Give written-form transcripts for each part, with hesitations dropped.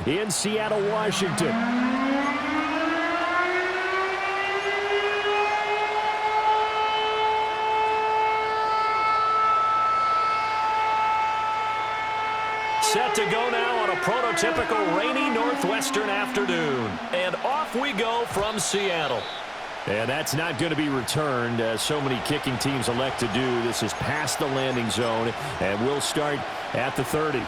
in Seattle, Washington. Set to go now on a prototypical rainy northwestern afternoon. And off we go from Seattle. And that's not going to be returned, as so many kicking teams elect to do. This is past the landing zone, and we'll start at the 30.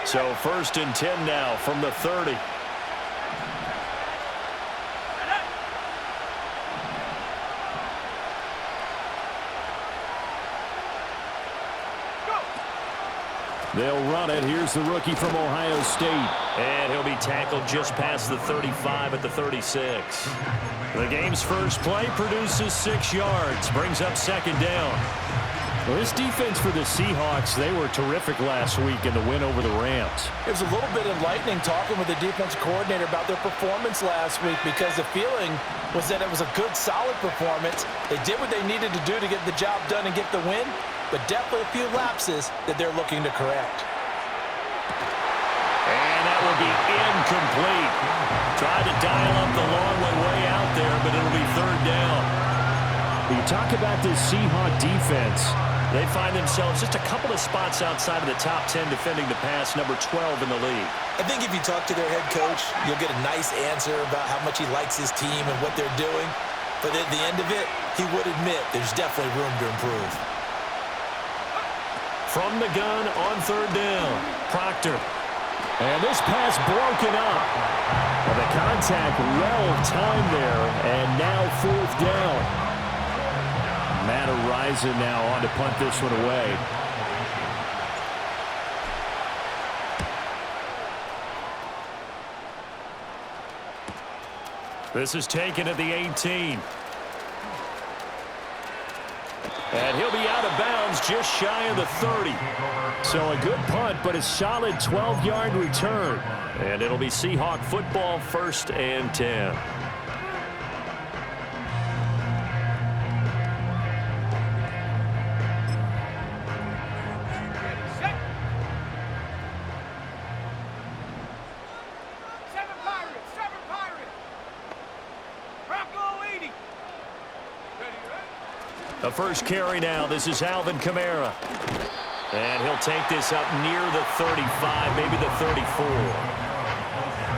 So 1st and 10 now from the 30. They'll run it. Here's the rookie from Ohio State. And he'll be tackled just past the 35 at the 36. The game's first play produces 6 yards. Brings up 2nd down. Well, this defense for the Seahawks, they were terrific last week in the win over the Rams. It was a little bit enlightening talking with the defensive coordinator about their performance last week, because the feeling was that it was a good, solid performance. They did what they needed to do to get the job done and get the win, but definitely a few lapses that they're looking to correct. And that will be incomplete. Tried to dial up the long one way out there, but it'll be 3rd down. You talk about this Seahawk defense. They find themselves just a couple of spots outside of the top 10 defending the pass, number 12 in the league. I think if you talk to their head coach, you'll get a nice answer about how much he likes his team and what they're doing. But at the end of it, he would admit there's definitely room to improve. From the gun on 3rd down, Proctor. And this pass broken up. Well, the contact well timed there, and now 4th down. Matt Araiza now on to punt this one away. This is taken at the 18. And he'll be out of bounds just shy of the 30. So a good punt, but a solid 12-yard return. And it'll be Seahawk football, 1st and 10. The first carry now. This is Alvin Kamara. And he'll take this up near the 35, maybe the 34.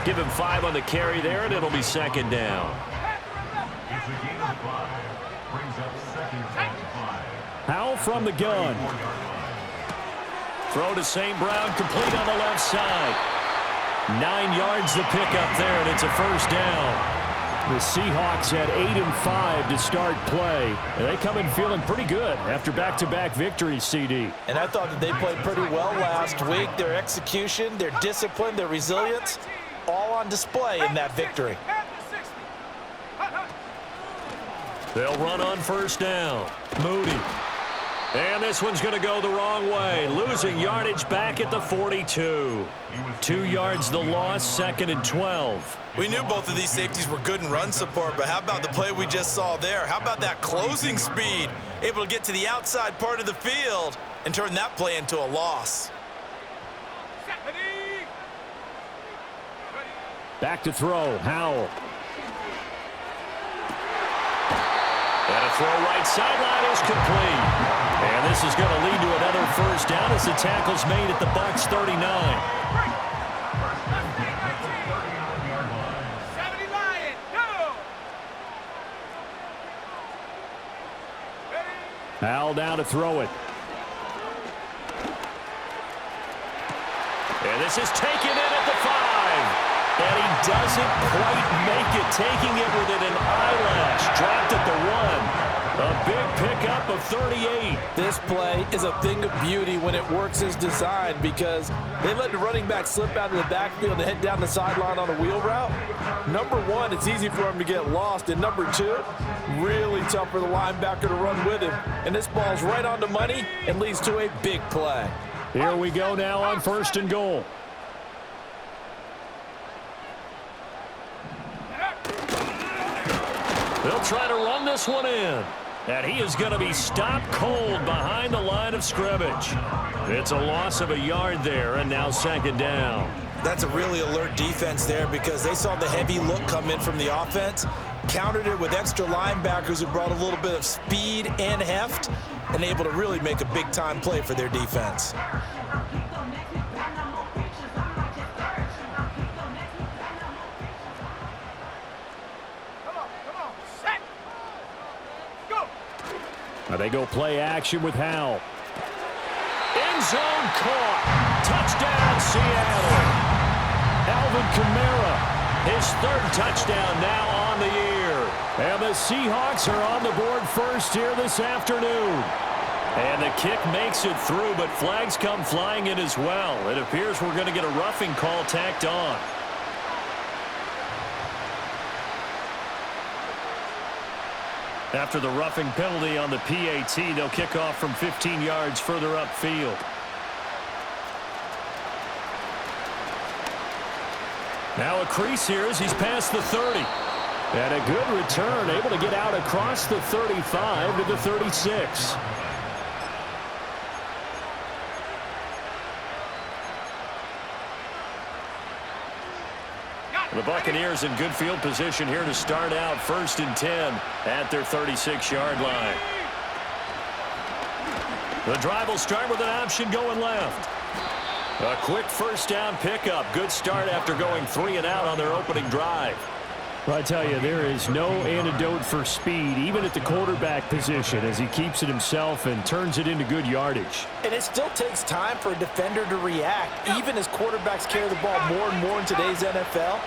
Give him 5 on the carry there, and it'll be 2nd down. Howell from the gun. Throw to St. Brown, complete on the left side. 9 yards the pickup there, and it's a 1st down. The Seahawks had 8-5 to start play. And they come in feeling pretty good after back-to-back victories, CD. And I thought that they played pretty well last week. Their execution, their discipline, their resilience, all on display in that victory. They'll run on 1st down. Moody. And this one's going to go the wrong way. Losing yardage back at the 42. 2 yards the loss, 2nd and 12. We knew both of these safeties were good in run support, but how about the play we just saw there? How about that closing speed? Able to get to the outside part of the field and turn that play into a loss. Back to throw, Howell. And a throw right sideline is complete. And this is going to lead to another 1st down as the tackle's made at the Bucs 39. Howell down to throw it. And this is taken in at the 5. And he doesn't quite make it, taking it within an eyelash. Dropped at the 1. A big pickup of 38. This play is a thing of beauty when it works as designed, because they let the running back slip out of the backfield and head down the sideline on a wheel route. Number 1, it's easy for him to get lost. And number 2, really tough for the linebacker to run with him. And this ball's right on the money and leads to a big play. Here we go now on 1st and goal. They'll try to run this one in. And he is going to be stopped cold behind the line of scrimmage. It's a loss of a yard there, and now second down. That's a really alert defense there because they saw the heavy look come in from the offense, countered it with extra linebackers who brought a little bit of speed and heft, and able to really make a big-time play for their defense. Now they go play action with Howell. End zone caught. Touchdown, Seattle. Alvin Kamara, his third touchdown now on the year. And the Seahawks are on the board first here this afternoon. And the kick makes it through, but flags come flying in as well. It appears we're going to get a roughing call tacked on. After the roughing penalty on the PAT, they'll kick off from 15 yards further upfield. Now a crease here as he's past the 30. And a good return, able to get out across the 35 to the 36. The Buccaneers in good field position here to start out 1st and 10 at their 36-yard line. The drive will start with an option going left. A quick first down pickup. Good start after going 3 and out on their opening drive. Well, I tell you, there is no antidote for speed, even at the quarterback position, as he keeps it himself and turns it into good yardage. And it still takes time for a defender to react, even as quarterbacks carry the ball more and more in today's NFL.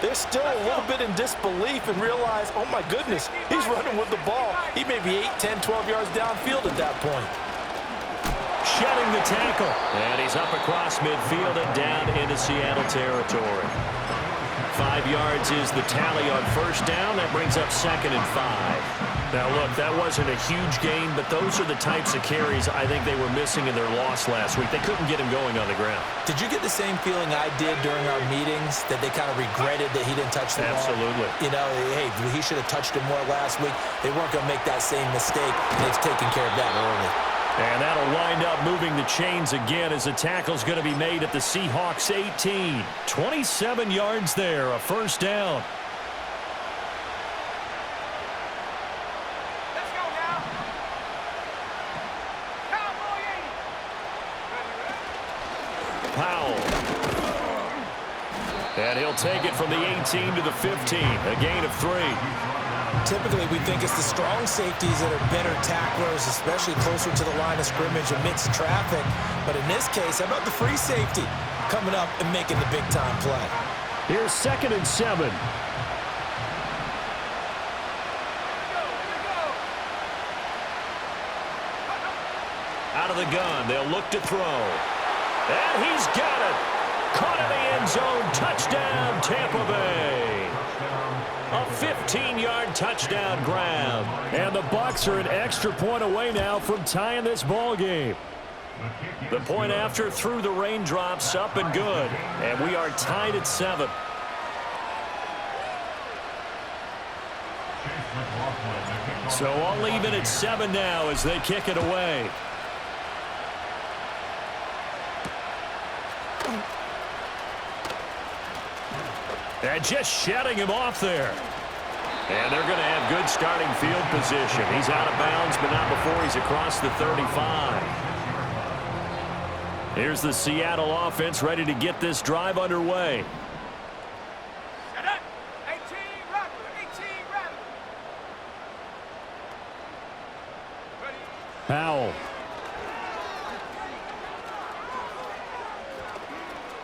They're still a little bit in disbelief and realize, oh my goodness, he's running with the ball. He may be 8, 10, 12 yards downfield at that point. Shedding the tackle. And he's up across midfield and down into Seattle territory. 5 yards is the tally on first down. That brings up 2nd and 5. Now, look, that wasn't a huge gain, but those are the types of carries I think they were missing in their loss last week. They couldn't get him going on the ground. Did you get the same feeling I did during our meetings, that they kind of regretted that he didn't touch the ball? Absolutely. You know, hey, he should have touched him more last week. They weren't going to make that same mistake, and they've taken care of that early. And that'll wind up moving the chains again as the tackle's going to be made at the Seahawks 18. 27 yards there, a first down. Let's go now. Powell. And he'll take it from the 18 to the 15, a gain of 3. Typically, we think it's the strong safeties that are better tacklers, especially closer to the line of scrimmage amidst traffic. But in this case, how about the free safety coming up and making the big-time play? Here's 2nd and 7. Out of the gun, they'll look to throw. And he's got it. Caught in the end zone. Touchdown, Tampa Bay. A 15-yard touchdown grab. And the Bucs are an extra point away now from tying this ball game. The point after through the raindrops, up and good. And we are tied at 7. So all even at 7 now as they kick it away. And just shutting him off there. And they're going to have good starting field position. He's out of bounds, but not before he's across the 35. Here's the Seattle offense ready to get this drive underway. Set up. 18, run. 18, run. Ready. Powell.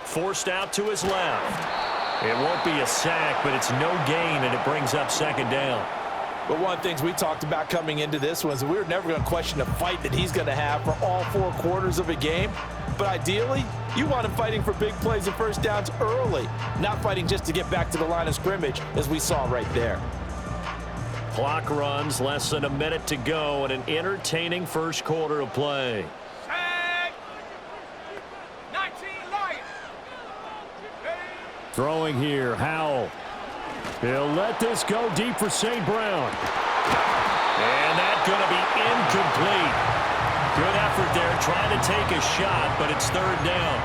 Forced out to his left. It won't be a sack, but it's no gain, and it brings up 2nd down. But one of the things we talked about coming into this was we were never going to question the fight that he's going to have for all 4 quarters of a game. But ideally, you want him fighting for big plays and first downs early, not fighting just to get back to the line of scrimmage, as we saw right there. Clock runs, less than a minute to go, and an entertaining first quarter of play. Set. 19, Lions. Ready. Throwing here, Howell. He'll let this go deep for St. Brown. And that's going to be incomplete. Good effort there trying to take a shot, but it's third down.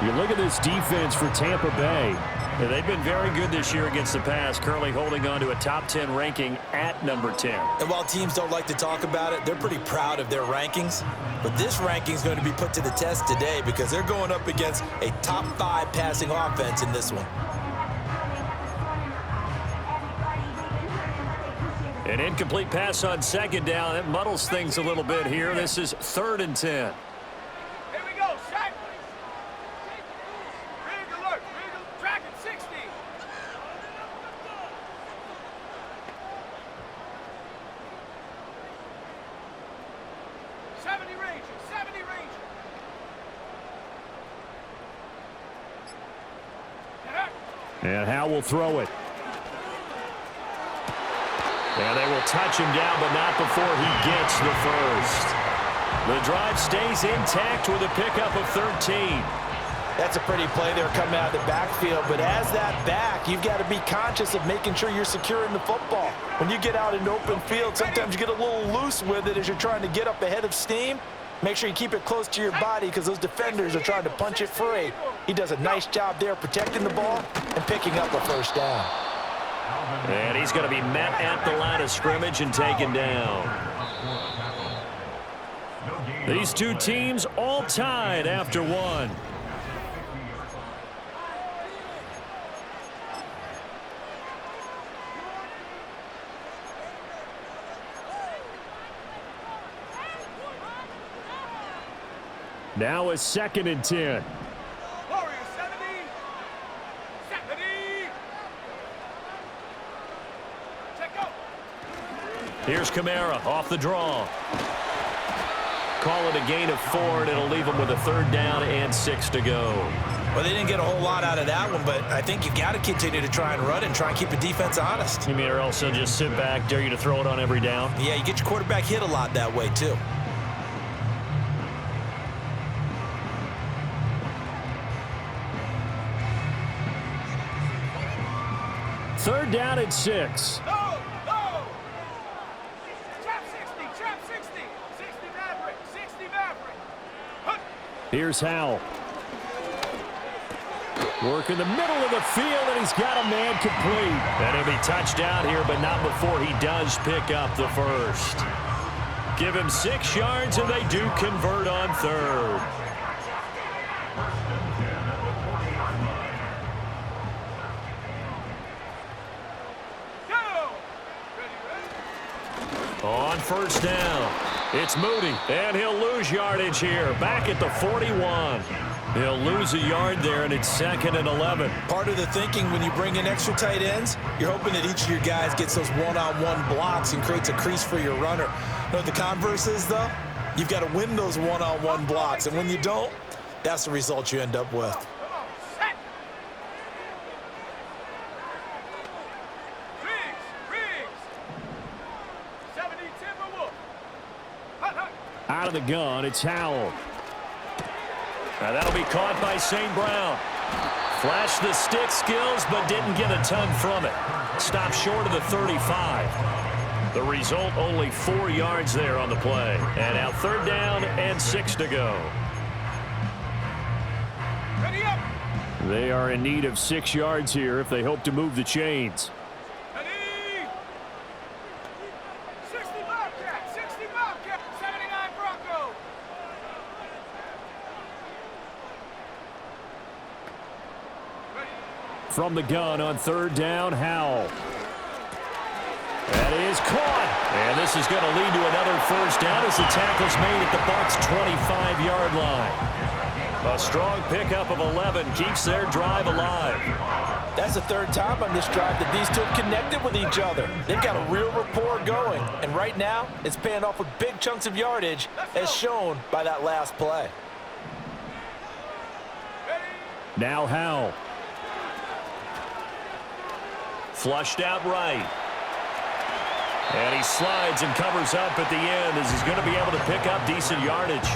You look at this defense for Tampa Bay. Yeah, they've been very good this year against the pass, currently holding on to a top 10 ranking at number 10. And while teams don't like to talk about it, they're pretty proud of their rankings. But this ranking is going to be put to the test today because they're going up against a top 5 passing offense in this one. An incomplete pass on second down. That muddles things a little bit here. This is 3rd and 10. Here we go, set. Rig alert, track at 60. 70 Ranger, 70 Ranger. And Howe will throw it. And they will touch him down, but not before he gets the first. The drive stays intact with a pickup of 13. That's a pretty play there coming out of the backfield, but as that back, you've got to be conscious of making sure you're securing the football. When you get out in open field, sometimes you get a little loose with it as you're trying to get up ahead of steam. Make sure you keep it close to your body because those defenders are trying to punch it free. He does a nice job there protecting the ball and picking up a first down. And he's going to be met at the line of scrimmage and taken down. These two teams all tied after one. Now a 2nd and 10. Warriors 70. 70. Check out. Here's Kamara off the draw. Call it a gain of 4, and it'll leave them with a 3rd down and 6 to go. Well, they didn't get a whole lot out of that one, but I think you got to continue to try and run and try and keep the defense honest. You mean or else they'll just sit back, dare you to throw it on every down? Yeah, you get your quarterback hit a lot that way, too. Third down and 6. No, no. Trap 60, trap 60. 60 Maverick, 60 Maverick. Hunt. Here's Howell. Work in the middle of the field, and he's got a man complete. And he'll be touchdown here, but not before he does pick up the first. Give him 6 yards, and they do convert on 3rd. On 1st down, it's Moody, and he'll lose yardage here, back at the 41. He'll lose a yard there, and it's 2nd and 11. Part of the thinking when you bring in extra tight ends, you're hoping that each of your guys gets those one-on-one blocks and creates a crease for your runner. You know what the converse is, though? You've got to win those one-on-one blocks, and when you don't, that's the result you end up with. Come on, set. Riggs. 70 Timberwolf. Hunt, hunt. Out of the gun, it's Howell. Now that'll be caught by St. Brown. Flashed the stick skills, but didn't get a ton from it. Stopped short of the 35. The result, only 4 yards there on the play. And now 3rd down and 6 to go. Ready up. They are in need of 6 yards here if they hope to move the chains. Ready. 60 Bobcat, 60 Bobcat. 79 Bronco. Ready. From the gun on 3rd down, Howell. That is caught. And this is going to lead to another first down as the tackle's made at the Bucs' 25-yard line. A strong pickup of 11 keeps their drive alive. That's the 3rd time on this drive that these two have connected with each other. They've got a real rapport going, and right now it's paying off with big chunks of yardage as shown by that last play. Now Howell. Flushed out right. And he slides and covers up at the end as he's going to be able to pick up decent yardage.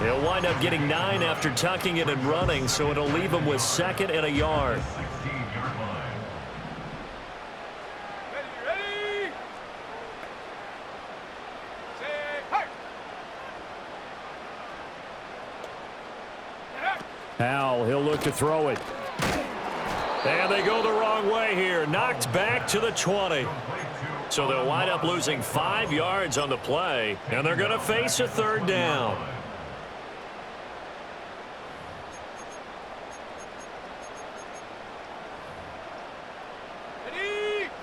He'll wind up getting 9 after tucking it and running, so it'll leave him with 2nd and a yard. Ready. Howell, he'll look to throw it. And they go the wrong way here. Knocked back to the 20. So they'll wind up losing 5 yards on the play, and they're going to face a third down.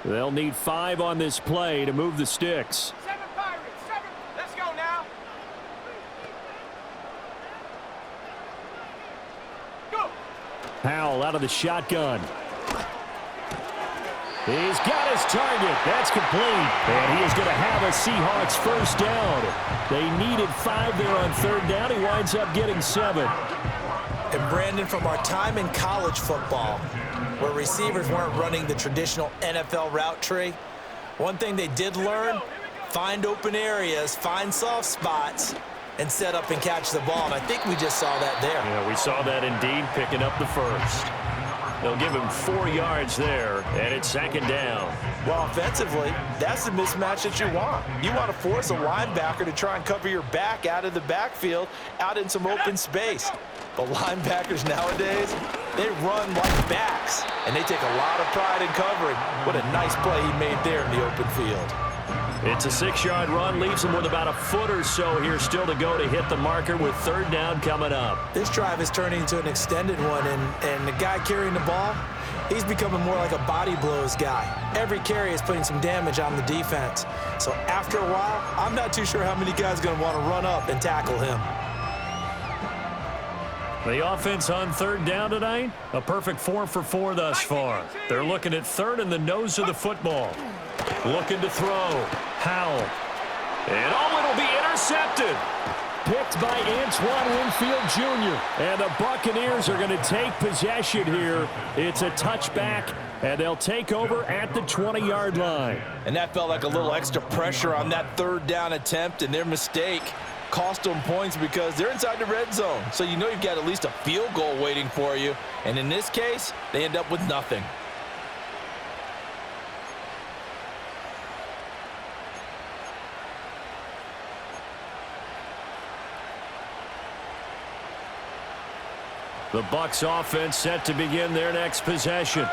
They'll need 5 on this play to move the sticks. 7 Pirates, 7. Let's go now. Go. Howell out of the shotgun. He's got his target. That's complete. And he is going to have a Seahawks first down. They needed 5 there on third down. He winds up getting 7. And Brandon, from our time in college football, where receivers weren't running the traditional NFL route tree, one thing they did learn, find open areas, find soft spots, and set up and catch the ball. And I think we just saw that there. Yeah, we saw that indeed, picking up the first. They'll give him 4 yards there, and it's second down. Well, offensively, that's the mismatch that you want. You want to force a linebacker to try and cover your back out of the backfield, out in some open space. But linebackers nowadays, they run like backs, and they take a lot of pride in covering. What a nice play he made there in the open field. It's a 6-yard run, leaves him with about a foot or so here still to go to hit the marker with third down coming up. This drive is turning into an extended one, and the guy carrying the ball, he's becoming more like a body blows guy. Every carry is putting some damage on the defense. So after a while, I'm not too sure how many guys are going to want to run up and tackle him. The offense on third down tonight, a perfect 4 for 4 thus far. They're looking at third in the nose of the football. Looking to throw. Howell. And it'll be intercepted. Picked by Antoine Winfield Jr. And the Buccaneers are going to take possession here. It's a touchback, and they'll take over at the 20-yard line. And that felt like a little extra pressure on that third down attempt, and their mistake cost them points because they're inside the red zone. So you know you've got at least a field goal waiting for you. And in this case, they end up with nothing. The Bucs offense set to begin their next possession.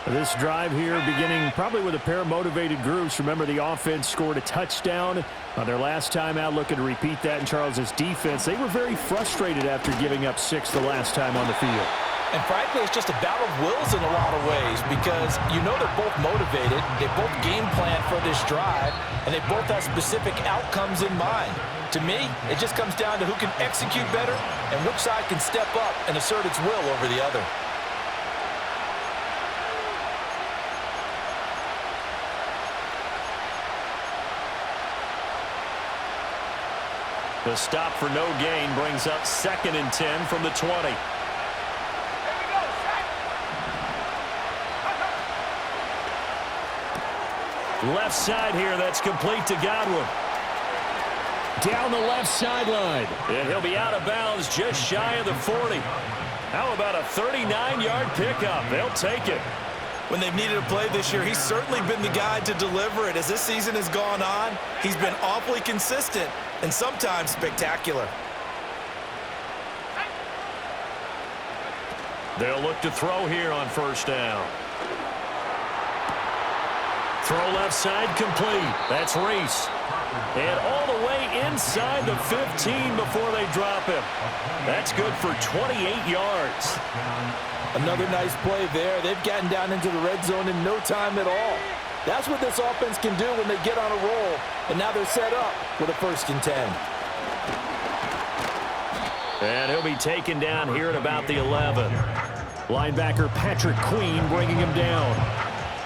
This drive here beginning probably with a pair of motivated groups. Remember, the offense scored a touchdown on their last time out. Looking to repeat that in Charles's defense. They were very frustrated after giving up 6 the last time on the field. And frankly, it's just a battle of wills in a lot of ways because you know they're both motivated. They both game plan for this drive, and they both have specific outcomes in mind. To me, it just comes down to who can execute better and which side can step up and assert its will over the other. The stop for no gain brings up 2nd and 10 from the 20. Left side here, that's complete to Godwin. Down the left sideline. And he'll be out of bounds just shy of the 40. How about a 39-yard pickup? They'll take it. When they've needed a play this year, he's certainly been the guy to deliver it. As this season has gone on, he's been awfully consistent and sometimes spectacular. They'll look to throw here on first down. Throw left side complete. That's Reese. And all the way inside the 15 before they drop him. That's good for 28 yards. Another nice play there. They've gotten down into the red zone in no time at all. That's what this offense can do when they get on a roll. And now they're set up with a 1st and 10. And he'll be taken down here at about the 11. Linebacker Patrick Queen bringing him down.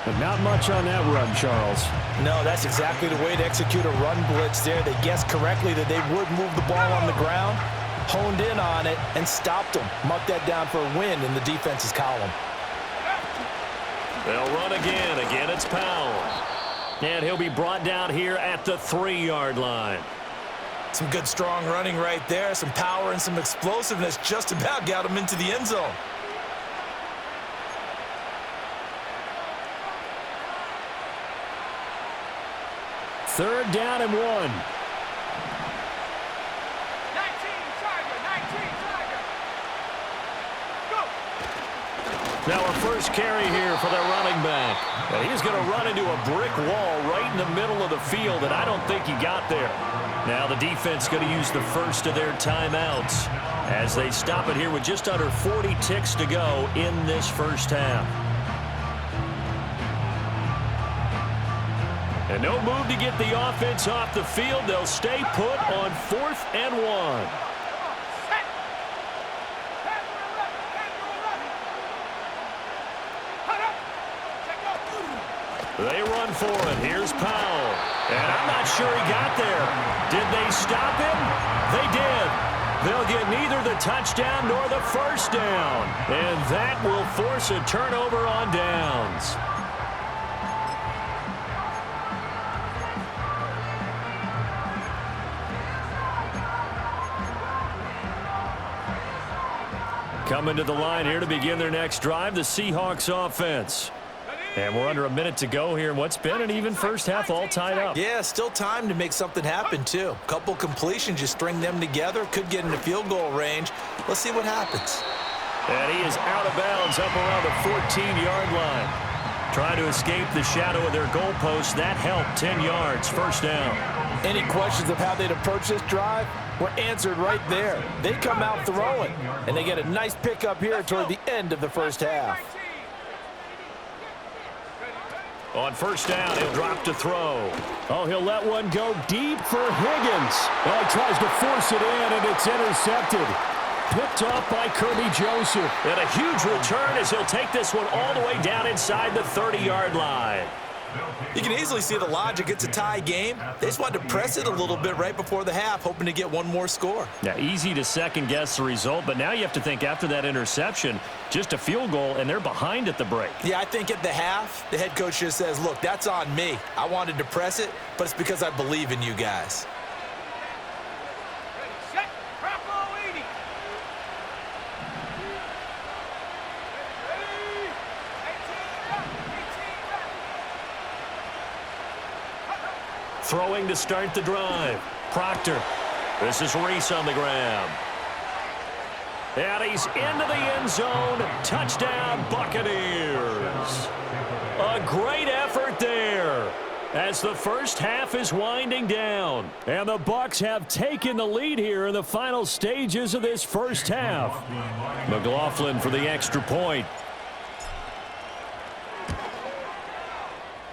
But not much on that run, Charles. No, that's exactly the way to execute a run blitz there. They guessed correctly that they would move the ball on the ground, honed in on it, and stopped them. Mark that down for a win in the defense's column. They'll run again. Again, it's Powell. And he'll be brought down here at the 3-yard line. Some good, strong running right there. Some power and some explosiveness just about got him into the end zone. Third down and 1. 19 Tiger, 19 Tiger. Now our first carry here for their running back. And he's going to run into a brick wall right in the middle of the field, and I don't think he got there. Now the defense going to use the first of their timeouts as they stop it here with just under 40 ticks to go in this first half. And no move to get the offense off the field. They'll stay put on 4th and 1. They run for it. Here's Powell. And I'm not sure he got there. Did they stop him? They did. They'll get neither the touchdown nor the first down. And that will force a turnover on downs. Coming to the line here to begin their next drive, the Seahawks offense. And we're under a minute to go here in what's been an even first half, all tied up. Yeah, still time to make something happen, too. Couple completions, just string them together. Could get into field goal range. Let's see what happens. And he is out of bounds up around the 14-yard line. Trying to escape the shadow of their goalpost. That helped. 10 yards, first down. Any questions of how they'd approach this drive were answered right there. They come out throwing, and they get a nice pickup here toward the end of the first half. On first down, he'll drop to throw. Oh, he'll let one go deep for Higgins. Oh, he tries to force it in, and it's intercepted. Picked off by Kirby Joseph. And a huge return as he'll take this one all the way down inside the 30-yard line. You can easily see the logic. It's a tie game. They just wanted to press it a little bit right before the half, hoping to get one more score. Now, easy to second-guess the result, but now you have to think after that interception, just a field goal, and they're behind at the break. Yeah, I think at the half, the head coach just says, look, that's on me. I wanted to press it, but it's because I believe in you guys. Throwing to start the drive. Proctor. This is Reese on the grab. And he's into the end zone. Touchdown, Buccaneers. A great effort there as the first half is winding down. And the Bucs have taken the lead here in the final stages of this first half. McLaughlin for the extra point.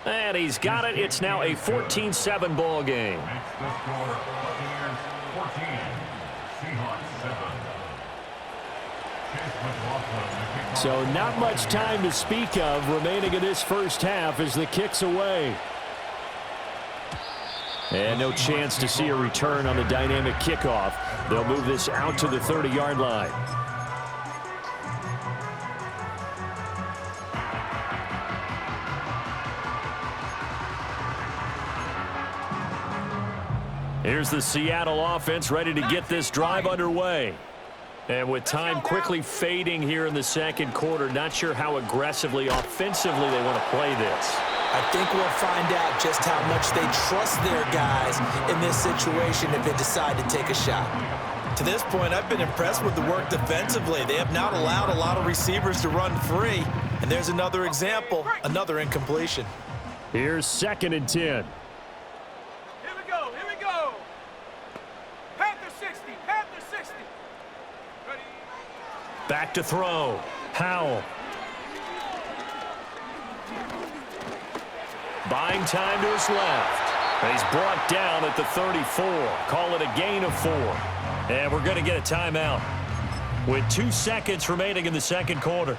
And he's got it. It's now a 14-7 ball game. So not much time to speak of remaining in this first half as the kick's away. And no chance to see a return on the dynamic kickoff. They'll move this out to the 30-yard line. Here's the Seattle offense ready to get this drive underway. And with time quickly fading here in the second quarter, not sure how aggressively, offensively they want to play this. I think we'll find out just how much they trust their guys in this situation if they decide to take a shot. To this point, I've been impressed with the work defensively. They have not allowed a lot of receivers to run free. And there's another example, another incompletion. Here's 2nd and 10. Back to throw. Powell. Buying time to his left. And he's brought down at the 34. Call it a gain of 4. And we're going to get a timeout with 2 seconds remaining in the second quarter.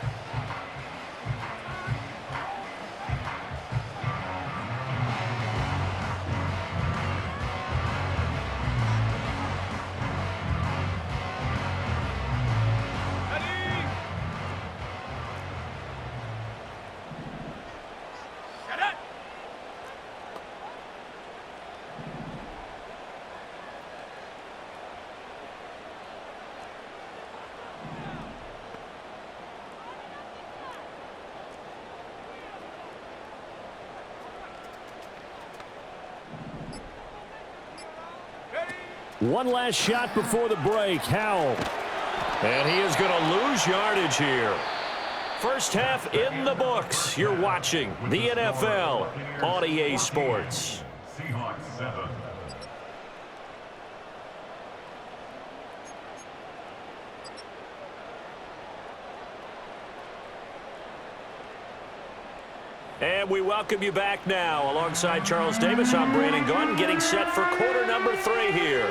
One last shot before the break. Howell. And he is going to lose yardage here. First half in the books. You're watching the NFL on EA Sports. Seahawks 7. And we welcome you back now. Alongside Charles Davis, I'm Brandon Gunn, getting set for quarter number 3 here.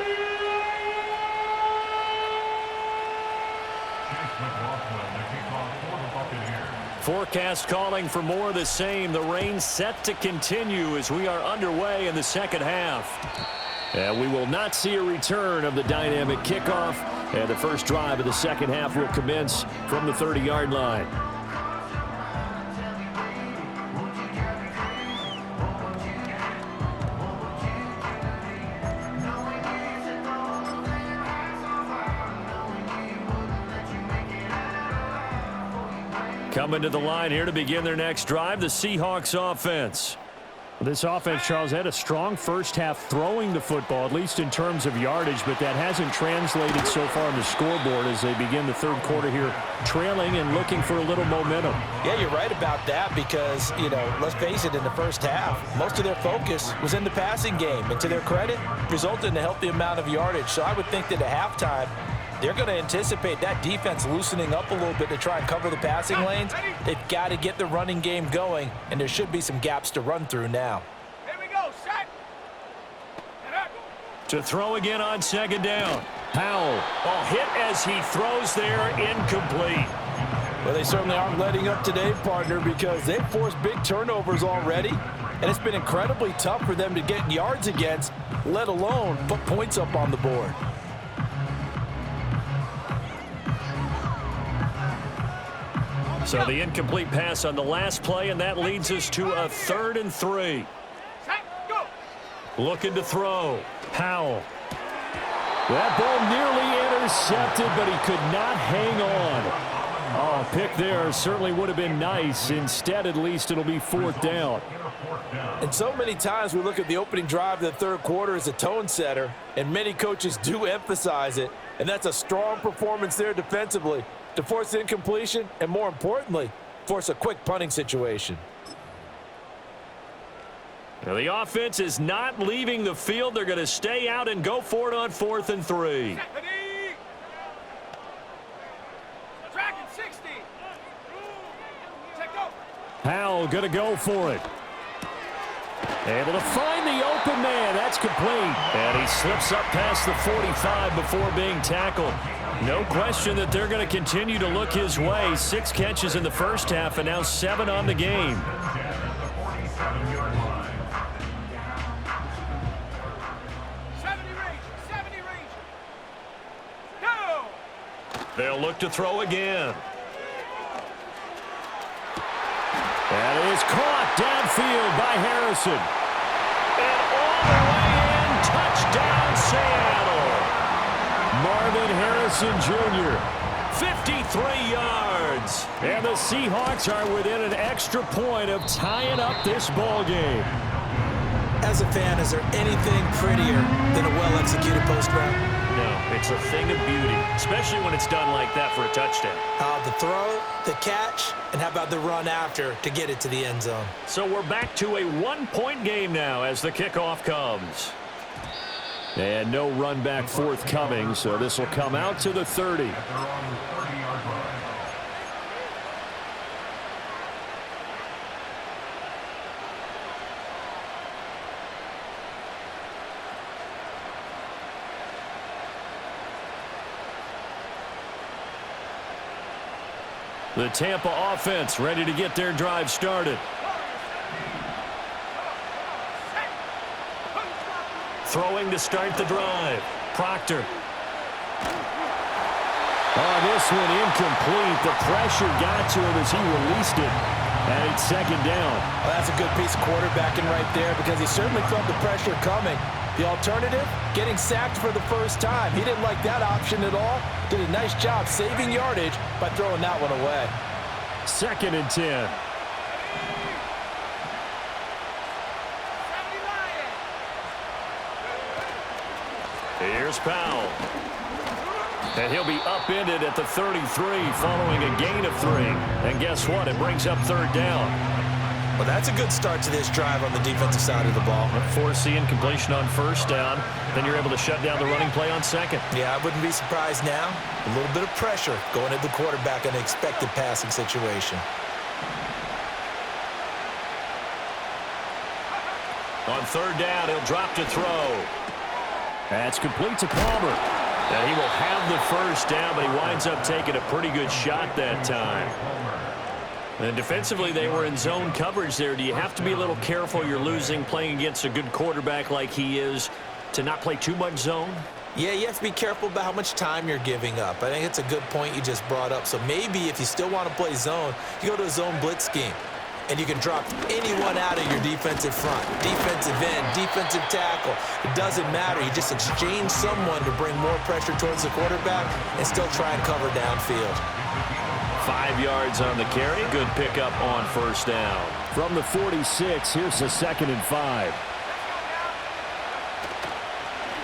Forecast calling for more of the same. The rain set to continue as we are underway in the second half. And we will not see a return of the dynamic kickoff. And the first drive of the second half will commence from the 30-yard line. Coming to the line here to begin their next drive, the Seahawks offense. This offense, Charles, had a strong first half throwing the football, at least in terms of yardage, but that hasn't translated so far on the scoreboard as they begin the third quarter here, trailing and looking for a little momentum. Yeah, you're right about that because, let's face it, in the first half, most of their focus was in the passing game. And to their credit, resulted in a healthy amount of yardage. So I would think that at halftime, they're going to anticipate that defense loosening up a little bit to try and cover the passing lanes. They've got to get the running game going, and there should be some gaps to run through now. Here we go, set. To throw again on second down. Powell, a hit as he throws there, incomplete. Well, they certainly aren't letting up today, partner, because they've forced big turnovers already, and it's been incredibly tough for them to get yards against, let alone put points up on the board. So the incomplete pass on the last play, and that leads us to a 3rd and 3. Set, go. Looking to throw. Powell. That ball nearly intercepted, but he could not hang on. Oh, pick there certainly would have been nice. Instead, at least, it'll be 4th down. And so many times we look at the opening drive of the third quarter as a tone setter, and many coaches do emphasize it, and that's a strong performance there defensively to force incompletion and, more importantly, force a quick punting situation. Now the offense is not leaving the field. They're going to stay out and go for it on 4th and 3. Tracking 60. Set, go. Powell going to go for it. Able to find the open man. That's complete. And he slips up past the 45 before being tackled. No question that they're going to continue to look his way. 6 catches in the first half and now 7 on the game. 70 range. Go. They'll look to throw again. That is caught downfield by Harrison. And all the way in, touchdown Seattle. Marvin Harrison Jr. 53 yards. And the Seahawks are within an extra point of tying up this ball game. As a fan, is there anything prettier than a well-executed post route? No, it's a thing of beauty, especially when it's done like that for a touchdown. The throw, the catch, and how about the run after to get it to the end zone? So we're back to a 1-point game now as the kickoff comes. And no run back forthcoming, so this will come out to the 30. The Tampa offense ready to get their drive started. Throwing to start the drive. Proctor. Oh, this one incomplete. The pressure got to him as he released it. And it's 2nd down. Well, that's a good piece of quarterbacking right there because he certainly felt the pressure coming. The alternative, getting sacked for the first time. He didn't like that option at all. Did a nice job saving yardage by throwing that one away. 2nd and 10. Here's Powell. And he'll be upended at the 33 following a gain of 3. And guess what? It brings up third down. Well, that's a good start to this drive on the defensive side of the ball. Foreseeing completion on first down. Then you're able to shut down the running play on second. Yeah, I wouldn't be surprised now. A little bit of pressure going at the quarterback in an expected passing situation. On third down, he'll drop to throw. That's complete to Palmer. And he will have the first down, but he winds up taking a pretty good shot that time. And defensively, they were in zone coverage there. Do you have to be a little careful? You're losing playing against a good quarterback like he is to not play too much zone? Yeah, you have to be careful about how much time you're giving up. I think it's a good point you just brought up. So maybe if you still want to play zone, you go to a zone blitz scheme. And you can drop anyone out of your defensive front, defensive end, defensive tackle. It doesn't matter. You just exchange someone to bring more pressure towards the quarterback and still try and cover downfield. 5 yards on the carry. Good pickup on first down. From the 46, here's the 2nd and 5.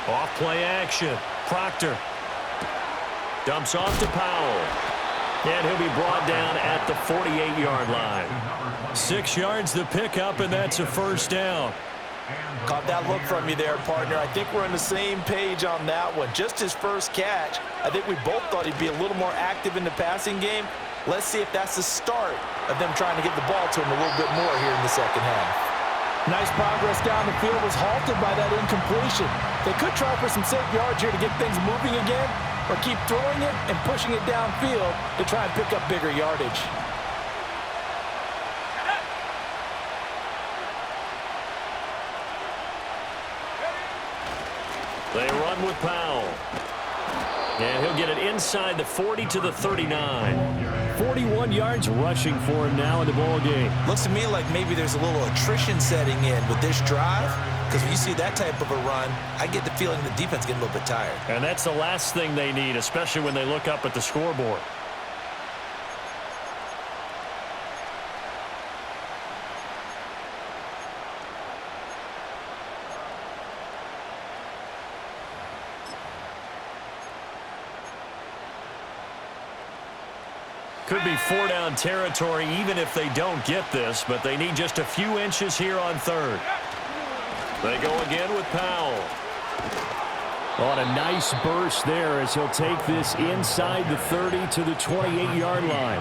Off play action. Proctor dumps off to Powell. And he'll be brought down at the 48-yard line. 6 yards the pickup, and that's a first down. Caught that look from you there, partner. I think we're on the same page on that one. Just his first catch. I think we both thought he'd be a little more active in the passing game. Let's see if that's the start of them trying to get the ball to him a little bit more here in the second half. Nice progress down the field was halted by that incompletion. They could try for some safe yards here to get things moving again, or keep throwing it and pushing it downfield to try and pick up bigger yardage. They run with Powell. And he'll get it inside the 40 to the 39. 41 yards rushing for him now in the ball game. Looks to me like maybe there's a little attrition setting in with this drive, because when you see that type of a run, I get the feeling the defense is getting a little bit tired. And that's the last thing they need, especially when they look up at the scoreboard. Could be 4-down territory even if they don't get this, but they need just a few inches here on third. They go again with Powell. On a nice burst there as he'll take this inside the 30 to the 28-yard line.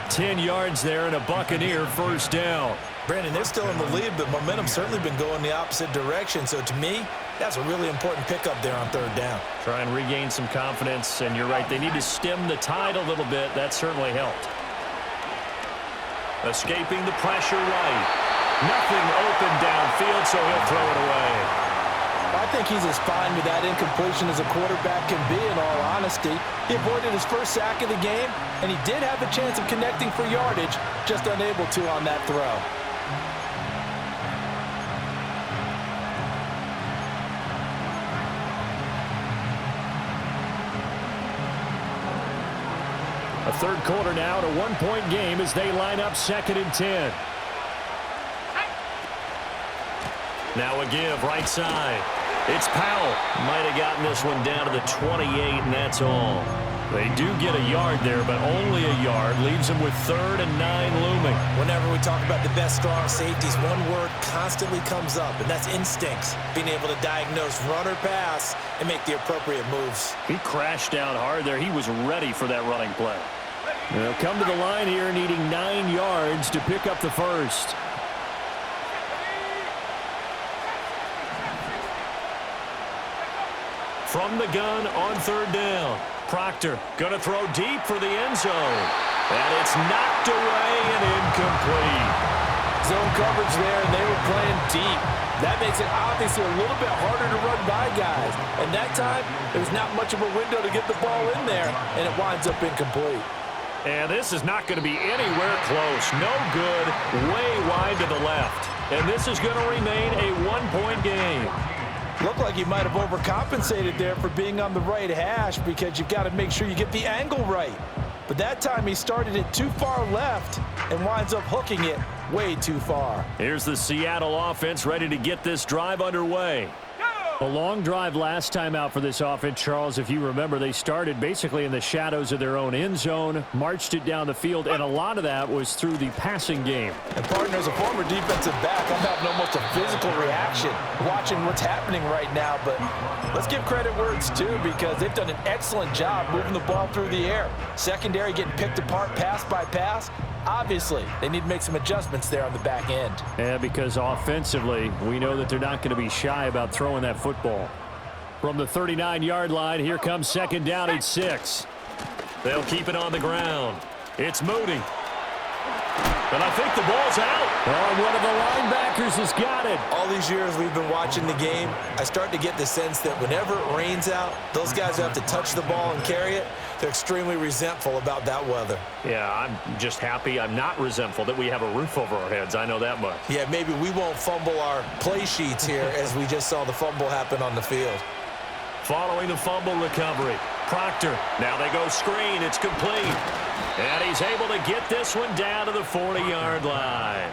10 yards there and a Buccaneer first down. Brandon, they're still in the lead, but momentum's certainly been going the opposite direction. So to me, that's a really important pickup there on third down. Try and regain some confidence, and you're right, they need to stem the tide a little bit. That certainly helped. Escaping the pressure right. Nothing open downfield, so he'll throw it away. I think he's as fine with that incompletion as a quarterback can be, in all honesty. He avoided his first sack of the game, and he did have a chance of connecting for yardage, just unable to on that throw. A third quarter now at a one-point game as they line up 2nd and 10. Now a give, right side. It's Powell. Might have gotten this one down to the 28, and that's all. They do get a yard there, but only a yard. Leaves them with 3rd and 9 looming. Whenever we talk about the best strong safeties, one word constantly comes up, and that's instincts. Being able to diagnose run or pass and make the appropriate moves. He crashed down hard there. He was ready for that running play. They'll come to the line here needing 9 yards to pick up the first. From the gun on third down. Proctor going to throw deep for the end zone. And it's knocked away and incomplete. Zone coverage there, and they were playing deep. That makes it obviously a little bit harder to run by guys. And that time, there was not much of a window to get the ball in there, and it winds up incomplete. And this is not going to be anywhere close. No good, way wide to the left. And this is going to remain a one-point game. Looked like you might have overcompensated there for being on the right hash because you've got to make sure you get the angle right. But that time he started it too far left and winds up hooking it way too far. Here's the Seattle offense ready to get this drive underway. Go! A long drive last time out for this offense, Charles. If you remember, they started basically in the shadows of their own end zone, marched it down the field, and a lot of that was through the passing game. And partner, as a former defensive back, I'm having almost a physical reaction watching what's happening right now. But let's give credit where it's due, because they've done an excellent job moving the ball through the air. Secondary getting picked apart pass by pass. Obviously, they need to make some adjustments there on the back end. Yeah, because offensively, we know that they're not going to be shy about throwing that football. From the 39-yard line, here comes second down and 6. They'll keep it on the ground. It's Moody. And I think the ball's out. Oh, one of the linebackers has got it. All these years we've been watching the game, I start to get the sense that whenever it rains out, those guys who have to touch the ball and carry it, they're extremely resentful about that weather. Yeah, I'm just happy I'm not resentful that we have a roof over our heads. I know that much. Yeah, maybe we won't fumble our play sheets here as we just saw the fumble happen on the field. Following the fumble recovery, Proctor. Now they go screen. It's complete. And he's able to get this one down to the 40-yard line.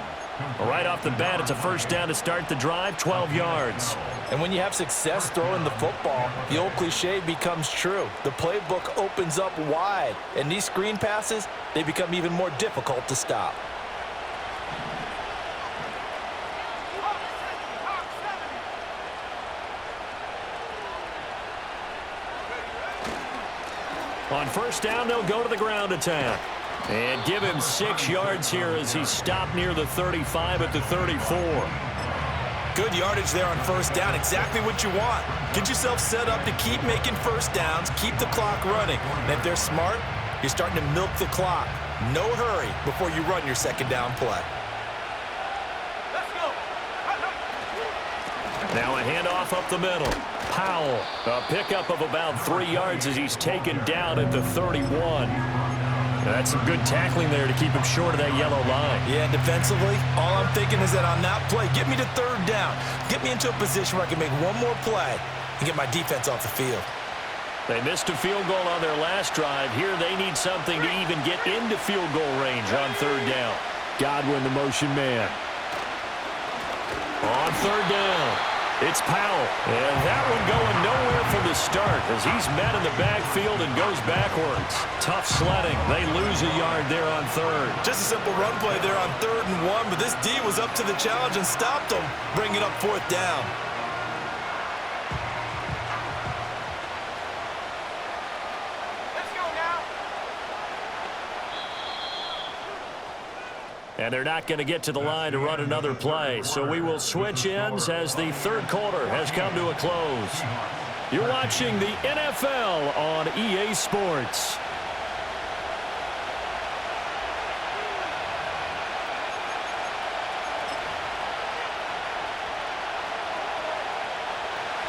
Right off the bat, it's a first down to start the drive, 12 yards. And when you have success throwing the football, the old cliche becomes true. The playbook opens up wide, and these screen passes, they become even more difficult to stop. On first down, they'll go to the ground attack. And give him 6 yards here as he's stopped near the 35 at the 34. Good yardage there on first down. Exactly what you want. Get yourself set up to keep making first downs, keep the clock running. And if they're smart, you're starting to milk the clock. No hurry before you run your second down play. Let's go. Now a handoff up the middle. Powell, a pickup of about 3 yards as he's taken down at the 31. That's some good tackling there to keep him short of that yellow line. Yeah, and defensively, all I'm thinking is that on that play, get me to third down. Get me into a position where I can make one more play and get my defense off the field. They missed a field goal on their last drive. Here they need something to even get into field goal range on third down. Godwin, the motion man. On third down, it's Powell. And that one going nowhere from the start as he's met in the backfield and goes backwards. Tough sledding. They lose a yard there on third. Just a simple run play there on 3rd and 1, but this D was up to the challenge and stopped them, bringing up 4th down. Let's go now. And they're not going to get to the line to run another play. So we will switch ends as the third quarter has come to a close. You're watching the NFL on EA Sports.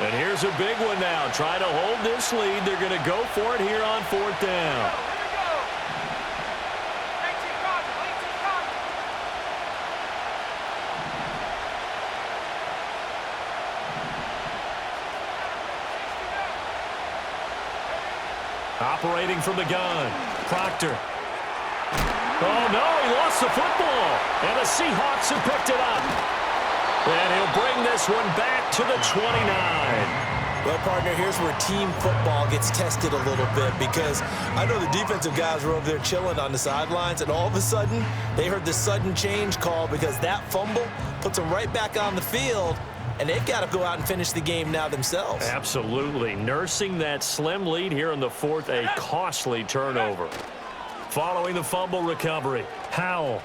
And here's a big one now. Trying to hold this lead. They're going to go for it here on 4th down. Operating from the gun, Proctor. Oh, no, he lost the football. And the Seahawks have picked it up. And he'll bring this one back to the 29. Well, partner, here's where team football gets tested a little bit, because I know the defensive guys were over there chilling on the sidelines, and all of a sudden, they heard the sudden change call because that fumble puts them right back on the field, and they've got to go out and finish the game now themselves. Absolutely. Nursing that slim lead here in the 4th, a costly turnover. Following the fumble recovery, Powell.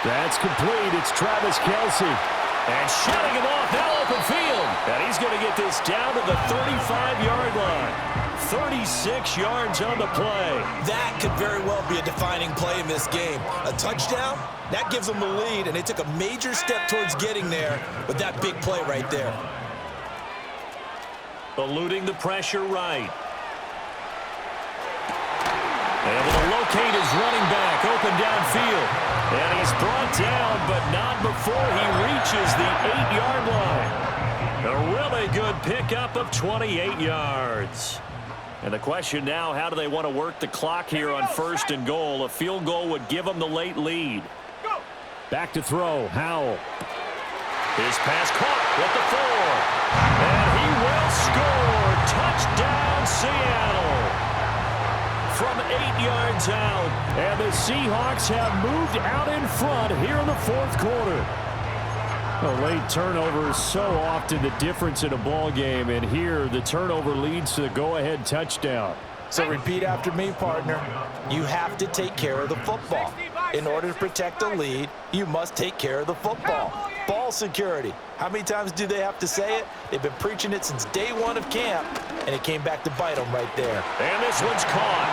That's complete. It's Travis Kelce. And shutting him off, now open field. And he's going to get this down to the 35-yard line. 36 yards on the play. That could very well be a defining play in this game. A touchdown, that gives them the lead, and they took a major step towards getting there with that big play right there. Eluding the pressure right. Able to locate his running back, open downfield. And he's brought down, but not before he reaches the 8-yard line. A really good pickup of 28 yards. And the question now, how do they want to work the clock here on 1st and goal? A field goal would give them the late lead. Back to throw, Howell. His pass caught at the 4. And he will score. Touchdown, Seattle. From 8 yards out. And the Seahawks have moved out in front here in the fourth quarter. A late turnover is so often the difference in a ball game, and here the turnover leads to the go-ahead touchdown. So repeat after me, partner. You have to take care of the football. In order to protect a lead, you must take care of the football. Ball security. How many times do they have to say it? They've been preaching it since day one of camp, and it came back to bite them right there. And this one's caught.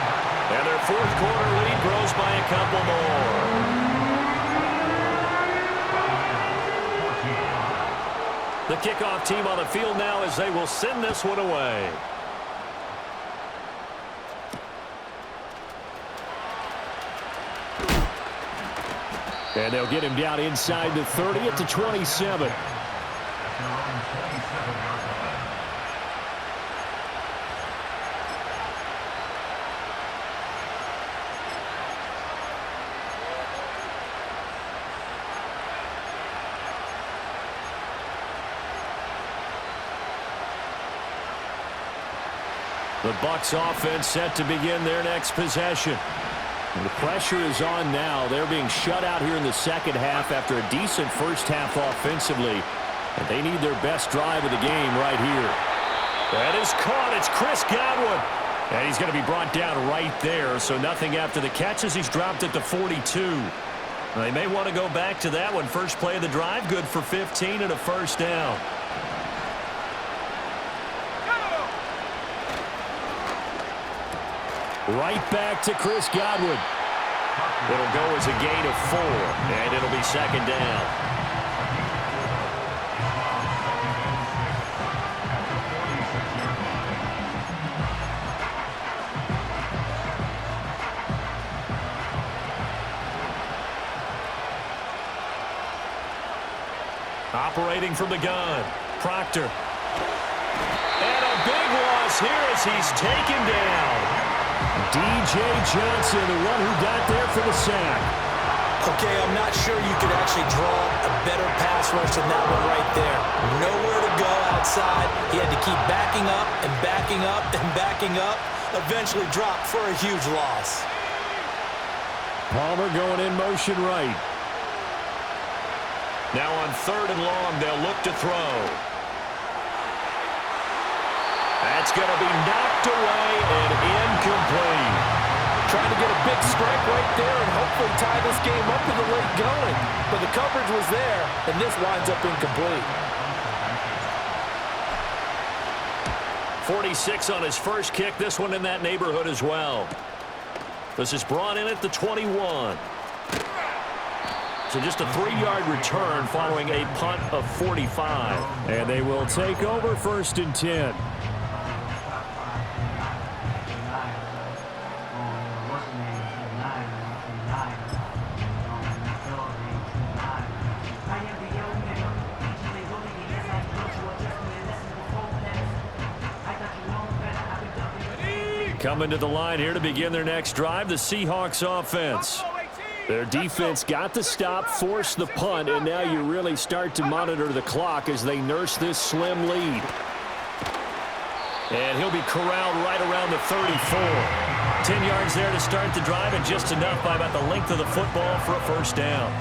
And their fourth quarter lead grows by a couple more. The kickoff team on the field now as they will send this one away. And they'll get him down inside the 30 at the 27. The Bucs offense set to begin their next possession. The pressure is on now. They're being shut out here in the second half after a decent first half offensively. And they need their best drive of the game right here. That is caught. It's Chris Godwin. And he's going to be brought down right there. So nothing after the catches. He's dropped at the 42. They may want to go back to that one. First play of the drive. Good for 15 and a first down. Right back to Chris Godwin. It'll go as a gain of 4, and it'll be second down. Operating from the gun, Proctor. And a big loss here as he's taken down. D.J. Johnson, the one who got there for the sack. Okay, I'm not sure you could actually draw a better pass rush than that one right there. Nowhere to go outside. He had to keep backing up and backing up and backing up. Eventually dropped for a huge loss. Palmer going in motion right. Now on 3rd and long, they'll look to throw. That's going to be knocked away and incomplete. Trying to get a big strike right there and hopefully tie this game up in the late going. But the coverage was there, and this winds up incomplete. 46 on his first kick. This one in that neighborhood as well. This is brought in at the 21. So just a 3-yard return following a punt of 45. And they will take over 1st and 10. Coming to the line here to begin their next drive, the Seahawks offense. Their defense got the stop, forced the punt, and now you really start to monitor the clock as they nurse this slim lead. And he'll be corralled right around the 34. 10 yards there to start the drive, and just enough by about the length of the football for a first down.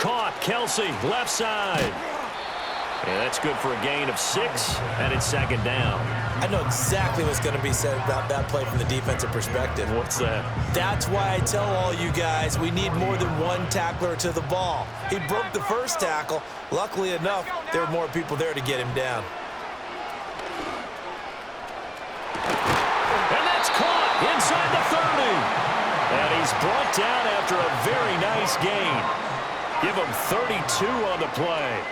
Caught, Kelsey, left side. Yeah, that's good for a gain of 6, and it's second down. I know exactly what's going to be said about that play from the defensive perspective. What's that? That's why I tell all you guys we need more than one tackler to the ball. He broke the first tackle. Luckily enough, there were more people there to get him down. And that's caught inside the 30. And he's brought down after a very nice gain. Give him 32 on the play.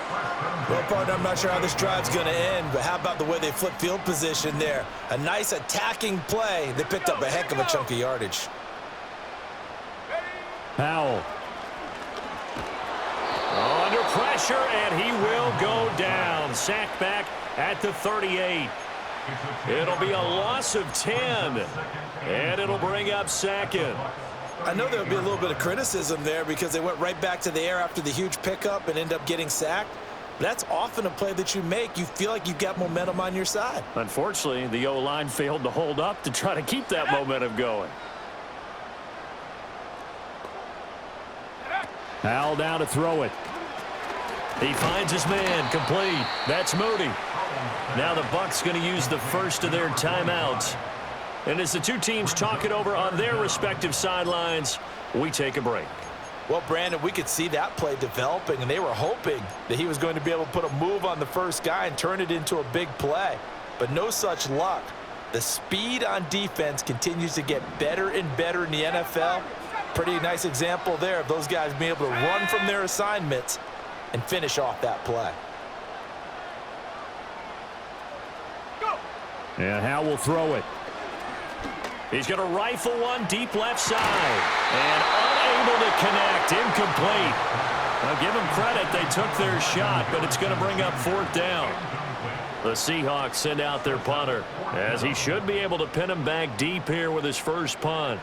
Well, partner, I'm not sure how this drive's going to end, but how about the way they flip field position there? A nice attacking play. They picked up a heck of a chunk of yardage. Powell. Under pressure. pressure, and he will go down. Sack back at the 38. It'll be a loss of 10, and it'll bring up second. I know there'll be a little bit of criticism there because they went right back to the air after the huge pickup and end up getting sacked. That's often a play that you make. You feel like you've got momentum on your side. Unfortunately, the O-line failed to hold up to try to keep that momentum going. Howell down to throw it. He finds his man, complete. That's Moody. Now the Bucs going to use the first of their timeouts. And as the two teams talk it over on their respective sidelines, we take a break. Well, Brandon, we could see that play developing, and they were hoping that he was going to be able to put a move on the first guy and turn it into a big play. But no such luck. The speed on defense continues to get better and better in the NFL. Pretty nice example there of those guys being able to run from their assignments and finish off that play. And Howell will throw it. He's going to rifle one deep left side. And unable to connect. Incomplete. I'll give them credit. They took their shot, but it's going to bring up fourth down. The Seahawks send out their punter, as he should be able to pin him back deep here with his first punt.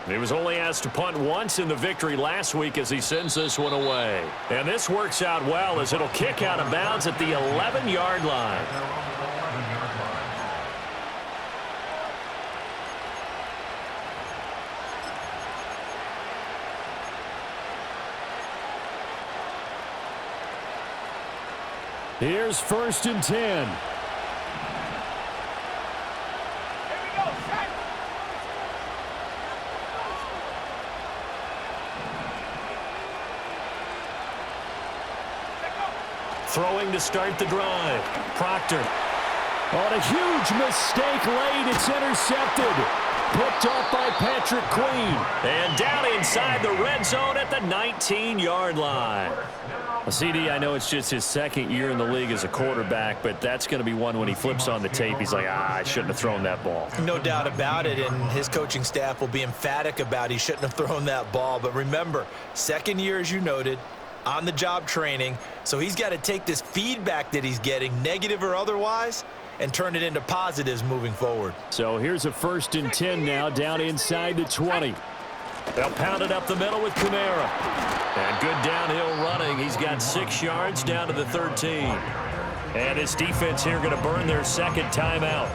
He was only asked to punt once in the victory last week as he sends this one away. And this works out well as it'll kick out of bounds at the 11-yard line. Here's 1st and 10. Throwing to start the drive. Proctor. On a huge mistake late, it's intercepted. Picked off by Patrick Queen. And down inside the red zone at the 19-yard line. CD, I know it's just his second year in the league as a quarterback, but that's going to be one when he flips on the tape. He's like, I shouldn't have thrown that ball. No doubt about it, and his coaching staff will be emphatic about he shouldn't have thrown that ball. But remember, second year, as you noted, on-the-job training, so he's got to take this feedback that he's getting, negative or otherwise, and turn it into positives moving forward. So here's a 1st and 10 now, down inside the 20. They'll pound it up the middle with Kamara. And good downhill running. He's got 6 yards down to the 13. And his defense here going to burn their second timeout.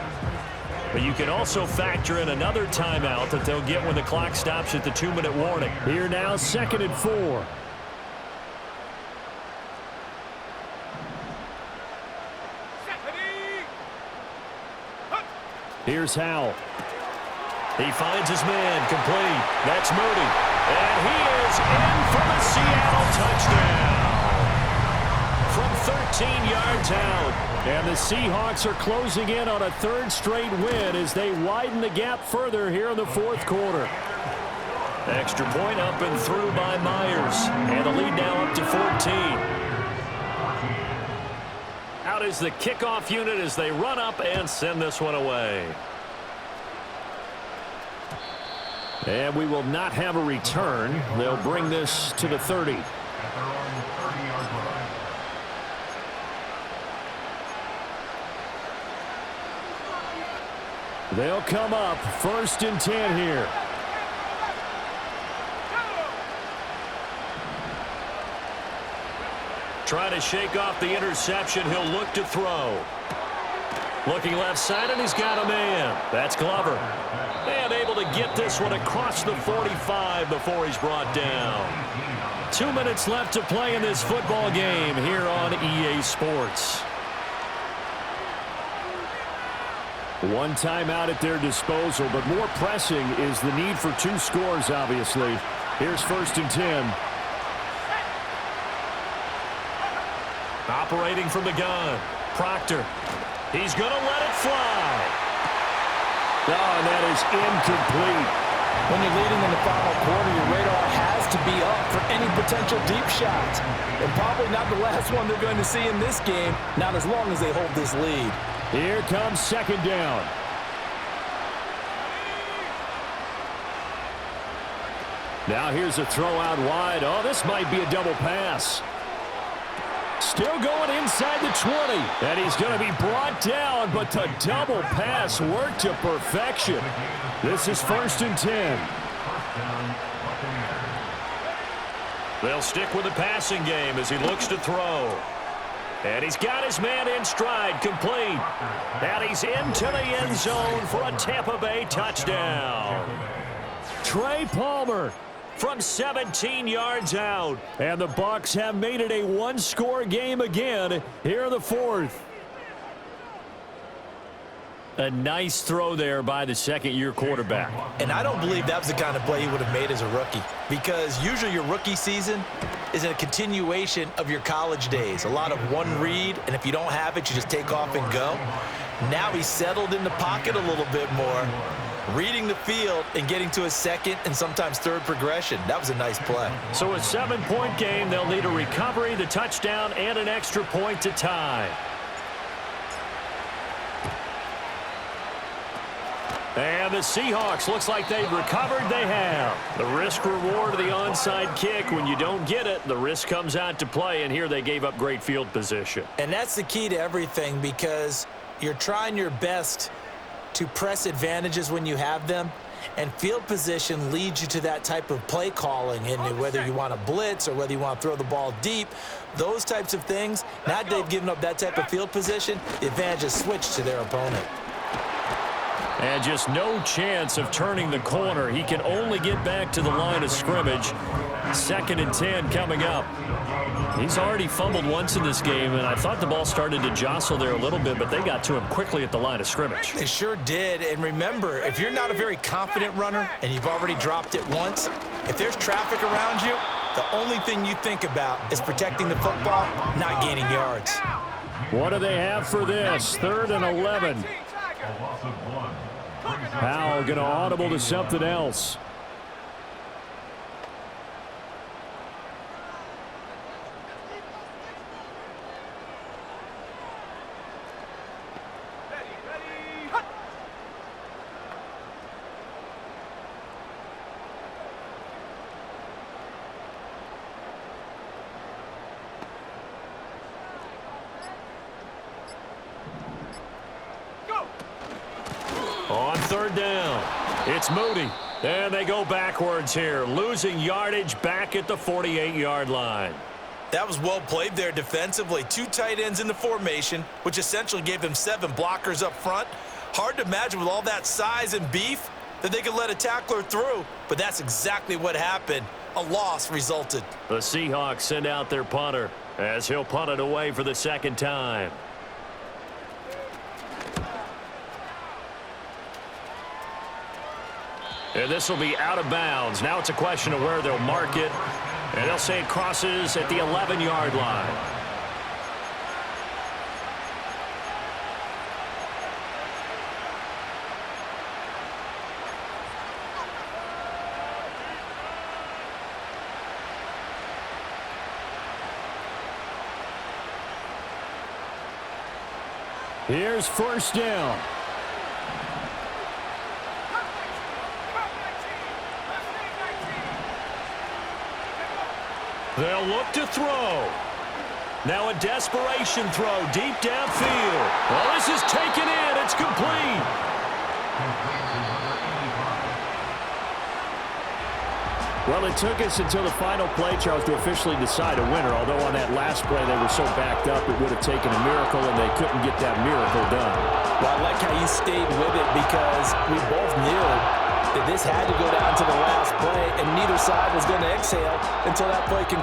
But you can also factor in another timeout that they'll get when the clock stops at the 2-minute warning. Here now, 2nd and 4. Here's Howell. He finds his man, complete. That's Moody. And he is in for the Seattle touchdown. From 13 yards out. And the Seahawks are closing in on a 3rd straight win as they widen the gap further here in the 4th quarter. Extra point up and through by Myers. And the lead now up to 14. Out is the kickoff unit as they run up and send this one away. And we will not have a return. They'll bring this to the 30. They'll come up 1st and 10 here. Trying to shake off the interception. He'll look to throw. Looking left side, and he's got a man. That's Glover. And able to get this one across the 45 before he's brought down. 2 minutes left to play in this football game here on EA Sports. One timeout at their disposal, but more pressing is the need for 2 scores, obviously. Here's 1st and 10. Operating from the gun. Proctor. He's going to let it fly. Oh, and that is incomplete. When you're leading in the final quarter, your radar has to be up for any potential deep shots. And probably not the last one they're going to see in this game, not as long as they hold this lead. Here comes 2nd down. Now here's a throw out wide. Oh, this might be a double pass. Still going inside the 20. And he's going to be brought down, but the double pass worked to perfection. This is 1st and 10. They'll stick with the passing game as he looks to throw. And he's got his man in stride, complete. And he's into the end zone for a Tampa Bay touchdown. Trey Palmer from 17 yards out. And the Bucs have made it a one-score game again here in the 4th. A nice throw there by the second-year quarterback. And I don't believe that was the kind of play he would have made as a rookie, because usually your rookie season is a continuation of your college days. A lot of one read, and if you don't have it, you just take off and go. Now he's settled in the pocket a little bit more, reading the field and getting to a second and sometimes third progression. That was a nice play. So a 7-point game. They'll need a recovery, the touchdown, and an extra point to tie. And the Seahawks, looks like they've recovered. They have. The risk-reward of the onside kick. When you don't get it, the risk comes out to play, and here they gave up great field position. And that's the key to everything, because you're trying your best to press advantages when you have them, and field position leads you to that type of play calling, and whether you want to blitz or whether you want to throw the ball deep, those types of things. Now they've given up that type of field position, the advantage is switched to their opponent. And just no chance of turning the corner. He can only get back to the line of scrimmage. 2nd and 10 coming up. He's already fumbled once in this game, and I thought the ball started to jostle there a little bit, but they got to him quickly at the line of scrimmage. They sure did. And remember, if you're not a very confident runner and you've already dropped it once, if there's traffic around you, the only thing you think about is protecting the football, not gaining yards. What do they have for this? 3rd and 11. Powell going to audible to something else. On 3rd down, it's Moody. And they go backwards here, losing yardage back at the 48-yard line. That was well played there defensively. 2 tight ends in the formation, which essentially gave them 7 blockers up front. Hard to imagine with all that size and beef that they could let a tackler through, but that's exactly what happened. A loss resulted. The Seahawks send out their punter as he'll punt it away for the 2nd time. And this will be out of bounds. Now it's a question of where they'll mark it. And they'll say it crosses at the 11-yard line. Here's 1st down. They'll look to throw. Now a desperation throw deep downfield. Well, this is taken in. It's complete. Well, it took us until the final play, Charles, to officially decide a winner. Although on that last play they were so backed up, it would have taken a miracle, and they couldn't get that miracle done. Well, I like how you stayed with it, because we both knew that this had to go down to the last play, and neither side was going to exhale until that play concluded.